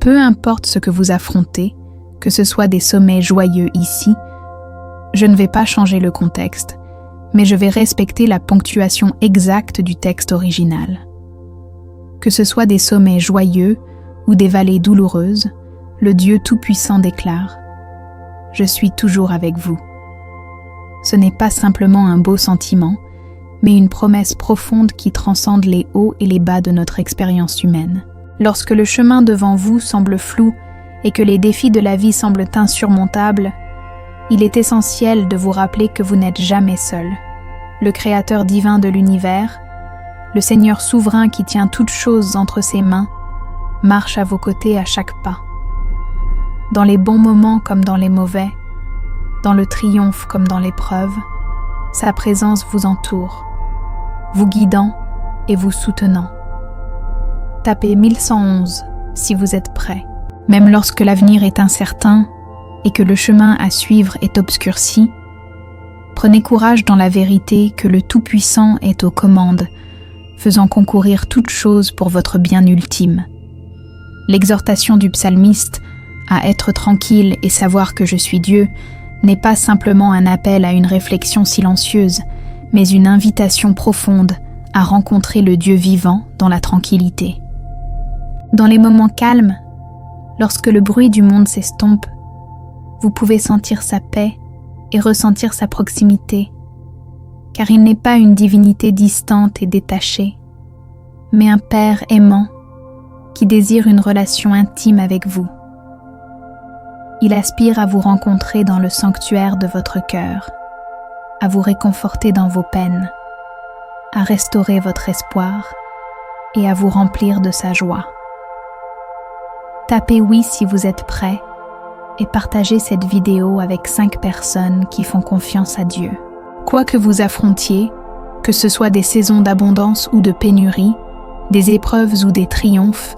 Peu importe ce que vous affrontez, que ce soit des sommets joyeux ici, je ne vais pas changer le contexte, mais je vais respecter la ponctuation exacte du texte original. Que ce soit des sommets joyeux ou des vallées douloureuses, le Dieu Tout-Puissant déclare « Je suis toujours avec vous ». Ce n'est pas simplement un beau sentiment, mais une promesse profonde qui transcende les hauts et les bas de notre expérience humaine. Lorsque le chemin devant vous semble flou et que les défis de la vie semblent insurmontables, il est essentiel de vous rappeler que vous n'êtes jamais seul. Le Créateur divin de l'univers, le Seigneur souverain qui tient toutes choses entre ses mains, marche à vos côtés à chaque pas. Dans les bons moments comme dans les mauvais, dans le triomphe comme dans l'épreuve, sa présence vous entoure, vous guidant et vous soutenant. Tapez 1111 si vous êtes prêt. Même lorsque l'avenir est incertain et que le chemin à suivre est obscurci, prenez courage dans la vérité que le Tout-Puissant est aux commandes, faisant concourir toutes choses pour votre bien ultime. L'exhortation du psalmiste à être tranquille et savoir que je suis Dieu n'est pas simplement un appel à une réflexion silencieuse, mais une invitation profonde à rencontrer le Dieu vivant dans la tranquillité. Dans les moments calmes, lorsque le bruit du monde s'estompe, vous pouvez sentir sa paix et ressentir sa proximité, car il n'est pas une divinité distante et détachée, mais un Père aimant qui désire une relation intime avec vous. Il aspire à vous rencontrer dans le sanctuaire de votre cœur, à vous réconforter dans vos peines, à restaurer votre espoir et à vous remplir de sa joie. Tapez oui si vous êtes prêt et partagez cette vidéo avec 5 personnes qui font confiance à Dieu. Quoi que vous affrontiez, que ce soit des saisons d'abondance ou de pénurie, des épreuves ou des triomphes,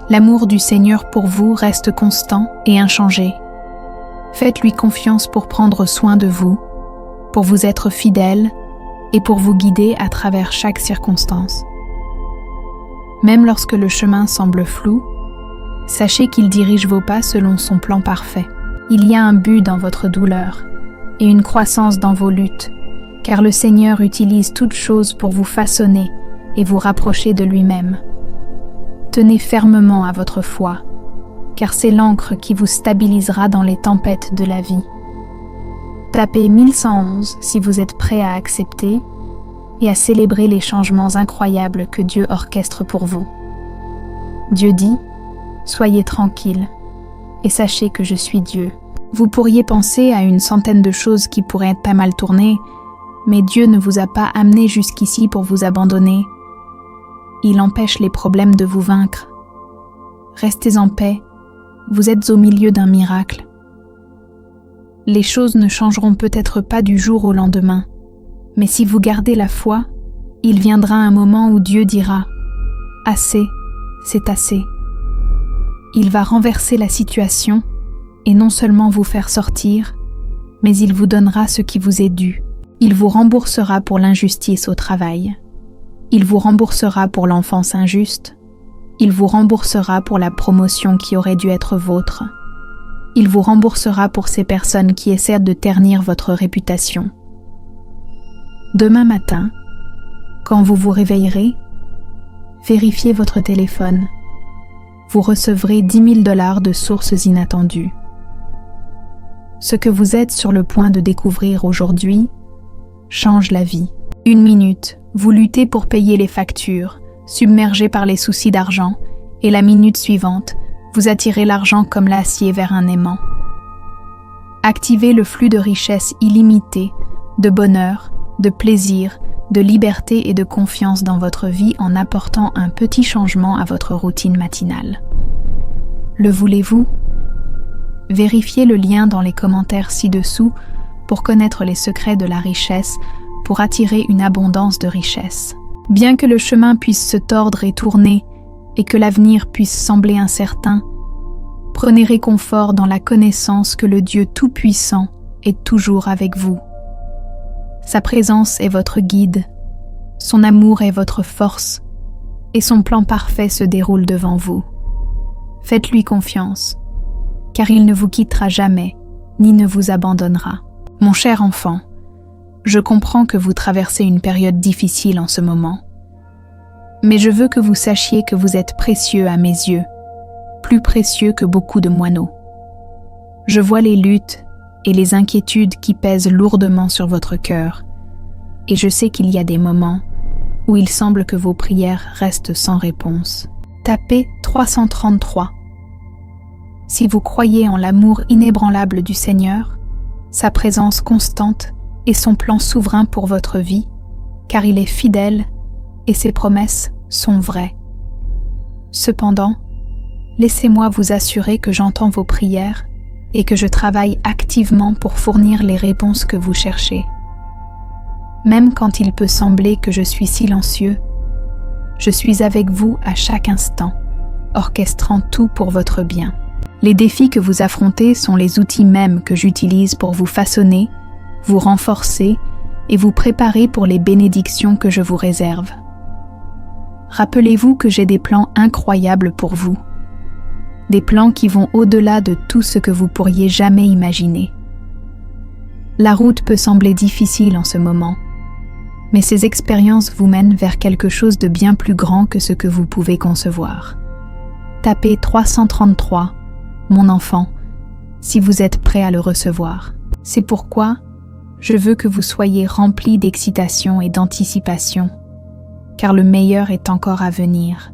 l'amour du Seigneur pour vous reste constant et inchangé. Faites-lui confiance pour prendre soin de vous, pour vous être fidèle et pour vous guider à travers chaque circonstance. Même lorsque le chemin semble flou, sachez qu'il dirige vos pas selon son plan parfait. Il y a un but dans votre douleur et une croissance dans vos luttes, car le Seigneur utilise toutes choses pour vous façonner et vous rapprocher de lui-même. Tenez fermement à votre foi, car c'est l'ancre qui vous stabilisera dans les tempêtes de la vie. Tapez 1111 si vous êtes prêt à accepter et à célébrer les changements incroyables que Dieu orchestre pour vous. Dieu dit « Soyez tranquilles et sachez que je suis Dieu ». Vous pourriez penser à une centaine de choses qui pourraient être pas mal tournées, mais Dieu ne vous a pas amené jusqu'ici pour vous abandonner. Il empêche les problèmes de vous vaincre. Restez en paix, vous êtes au milieu d'un miracle. Les choses ne changeront peut-être pas du jour au lendemain, mais si vous gardez la foi, il viendra un moment où Dieu dira « Assez, c'est assez ». Il va renverser la situation et non seulement vous faire sortir, mais il vous donnera ce qui vous est dû. Il vous remboursera pour l'injustice au travail. Il vous remboursera pour l'enfance injuste. Il vous remboursera pour la promotion qui aurait dû être vôtre. Il vous remboursera pour ces personnes qui essaient de ternir votre réputation. Demain matin, quand vous vous réveillerez, vérifiez votre téléphone. Vous recevrez 10 000 $ de sources inattendues. Ce que vous êtes sur le point de découvrir aujourd'hui change la vie. 1 minute, vous luttez pour payer les factures, submergé par les soucis d'argent, et la minute suivante, vous attirez l'argent comme l'acier vers un aimant. Activez le flux de richesse illimité, de bonheur, de plaisir, de liberté et de confiance dans votre vie en apportant un petit changement à votre routine matinale. Le voulez-vous? Vérifiez le lien dans les commentaires ci-dessous pour connaître les secrets de la richesse, pour attirer une abondance de richesse. Bien que le chemin puisse se tordre et tourner, et que l'avenir puisse sembler incertain, prenez réconfort dans la connaissance que le Dieu Tout-Puissant est toujours avec vous. Sa présence est votre guide, son amour est votre force, et son plan parfait se déroule devant vous. Faites-lui confiance, car il ne vous quittera jamais, ni ne vous abandonnera. Mon cher enfant, je comprends que vous traversez une période difficile en ce moment, mais je veux que vous sachiez que vous êtes précieux à mes yeux, plus précieux que beaucoup de moineaux. Je vois les luttes et les inquiétudes qui pèsent lourdement sur votre cœur, et je sais qu'il y a des moments où il semble que vos prières restent sans réponse. Tapez 333. Si vous croyez en l'amour inébranlable du Seigneur, sa présence constante et son plan souverain pour votre vie, car il est fidèle et ses promesses sont vraies. Cependant, laissez-moi vous assurer que j'entends vos prières et que je travaille activement pour fournir les réponses que vous cherchez. Même quand il peut sembler que je suis silencieux, je suis avec vous à chaque instant, orchestrant tout pour votre bien. Les défis que vous affrontez sont les outils mêmes que j'utilise pour vous façonner, vous renforcer et vous préparer pour les bénédictions que je vous réserve. Rappelez-vous que j'ai des plans incroyables pour vous, des plans qui vont au-delà de tout ce que vous pourriez jamais imaginer. La route peut sembler difficile en ce moment, mais ces expériences vous mènent vers quelque chose de bien plus grand que ce que vous pouvez concevoir. Tapez 333, mon enfant, si vous êtes prêt à le recevoir. C'est pourquoi je veux que vous soyez remplis d'excitation et d'anticipation, car le meilleur est encore à venir.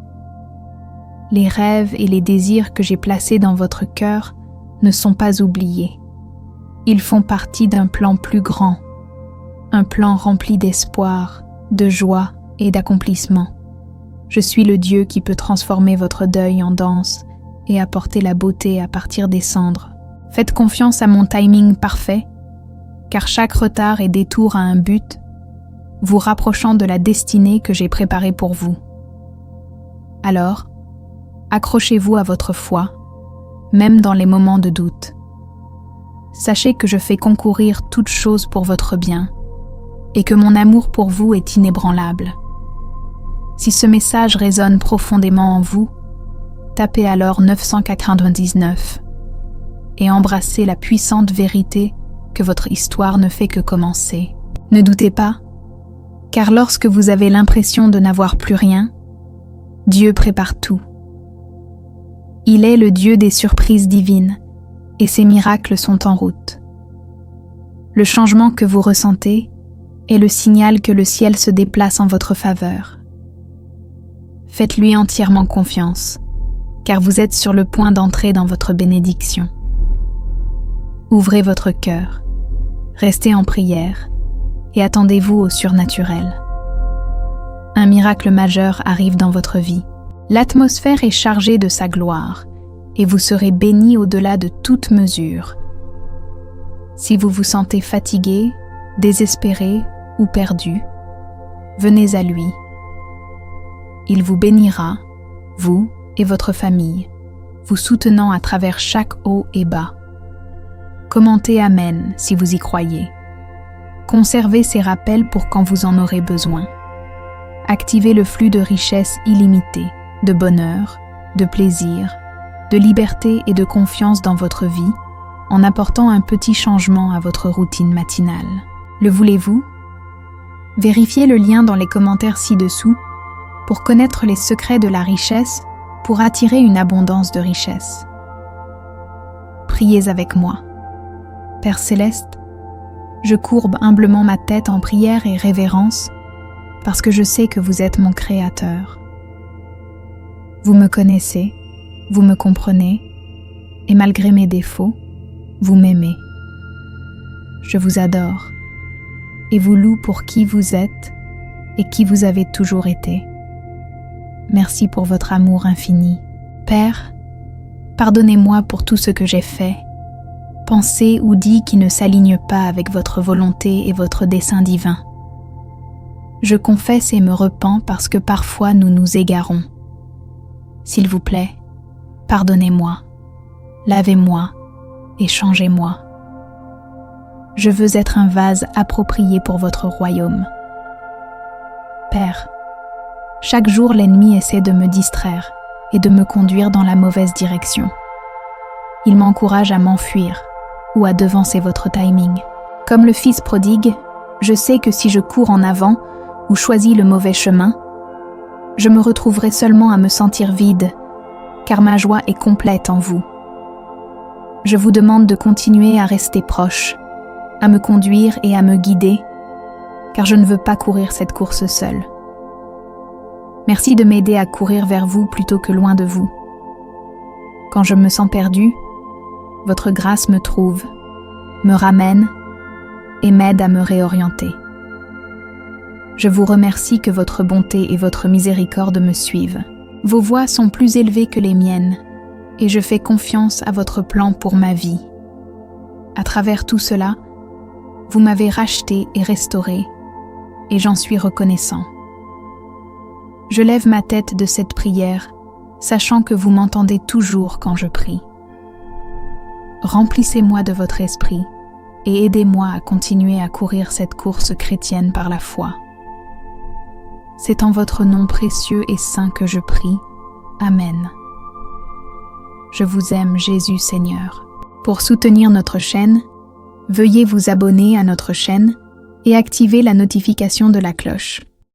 Les rêves et les désirs que j'ai placés dans votre cœur ne sont pas oubliés. Ils font partie d'un plan plus grand, un plan rempli d'espoir, de joie et d'accomplissement. Je suis le Dieu qui peut transformer votre deuil en danse et apporter la beauté à partir des cendres. Faites confiance à mon timing parfait, car chaque retard et détour a un but, vous rapprochant de la destinée que j'ai préparée pour vous. Alors, accrochez-vous à votre foi, même dans les moments de doute. Sachez que je fais concourir toutes choses pour votre bien, et que mon amour pour vous est inébranlable. Si ce message résonne profondément en vous, tapez alors 999 et embrassez la puissante vérité que votre histoire ne fait que commencer. Ne doutez pas, car lorsque vous avez l'impression de n'avoir plus rien, Dieu prépare tout. Il est le Dieu des surprises divines, et ses miracles sont en route. Le changement que vous ressentez est le signal que le ciel se déplace en votre faveur. Faites-lui entièrement confiance, car vous êtes sur le point d'entrer dans votre bénédiction. Ouvrez votre cœur, restez en prière et attendez-vous au surnaturel. Un miracle majeur arrive dans votre vie. L'atmosphère est chargée de sa gloire et vous serez bénis au-delà de toute mesure. Si vous vous sentez fatigué, désespéré ou perdu, venez à lui. Il vous bénira, vous et votre famille, vous soutenant à travers chaque haut et bas. Commentez Amen si vous y croyez. Conservez ces rappels pour quand vous en aurez besoin. Activez le flux de richesse illimitée, de bonheur, de plaisir, de liberté et de confiance dans votre vie en apportant un petit changement à votre routine matinale. Le voulez-vous? Vérifiez le lien dans les commentaires ci-dessous pour connaître les secrets de la richesse pour attirer une abondance de richesse. Priez avec moi. Père Céleste, je courbe humblement ma tête en prière et révérence parce que je sais que vous êtes mon Créateur. Vous me connaissez, vous me comprenez, et malgré mes défauts, vous m'aimez. Je vous adore et vous loue pour qui vous êtes et qui vous avez toujours été. Merci pour votre amour infini. Père, pardonnez-moi pour tout ce que j'ai fait, pensé ou dit qui ne s'aligne pas avec votre volonté et votre dessein divin. Je confesse et me repens parce que parfois nous nous égarons. S'il vous plaît, pardonnez-moi, lavez-moi et changez-moi. Je veux être un vase approprié pour votre royaume. Père, chaque jour l'ennemi essaie de me distraire, et de me conduire dans la mauvaise direction. Il m'encourage à m'enfuir ou à devancer votre timing. Comme le fils prodigue, je sais que si je cours en avant ou choisis le mauvais chemin, je me retrouverai seulement à me sentir vide, car ma joie est complète en vous. Je vous demande de continuer à rester proche, à me conduire et à me guider, car je ne veux pas courir cette course seule. Merci de m'aider à courir vers vous plutôt que loin de vous. Quand je me sens perdue, votre grâce me trouve, me ramène et m'aide à me réorienter. Je vous remercie que votre bonté et votre miséricorde me suivent. Vos voies sont plus élevées que les miennes, et je fais confiance à votre plan pour ma vie. À travers tout cela, vous m'avez racheté et restauré, et j'en suis reconnaissant. Je lève ma tête de cette prière, sachant que vous m'entendez toujours quand je prie. Remplissez-moi de votre esprit, et aidez-moi à continuer à courir cette course chrétienne par la foi. C'est en votre nom précieux et saint que je prie. Amen. Je vous aime, Jésus Seigneur. Pour soutenir notre chaîne, veuillez vous abonner à notre chaîne et activer la notification de la cloche.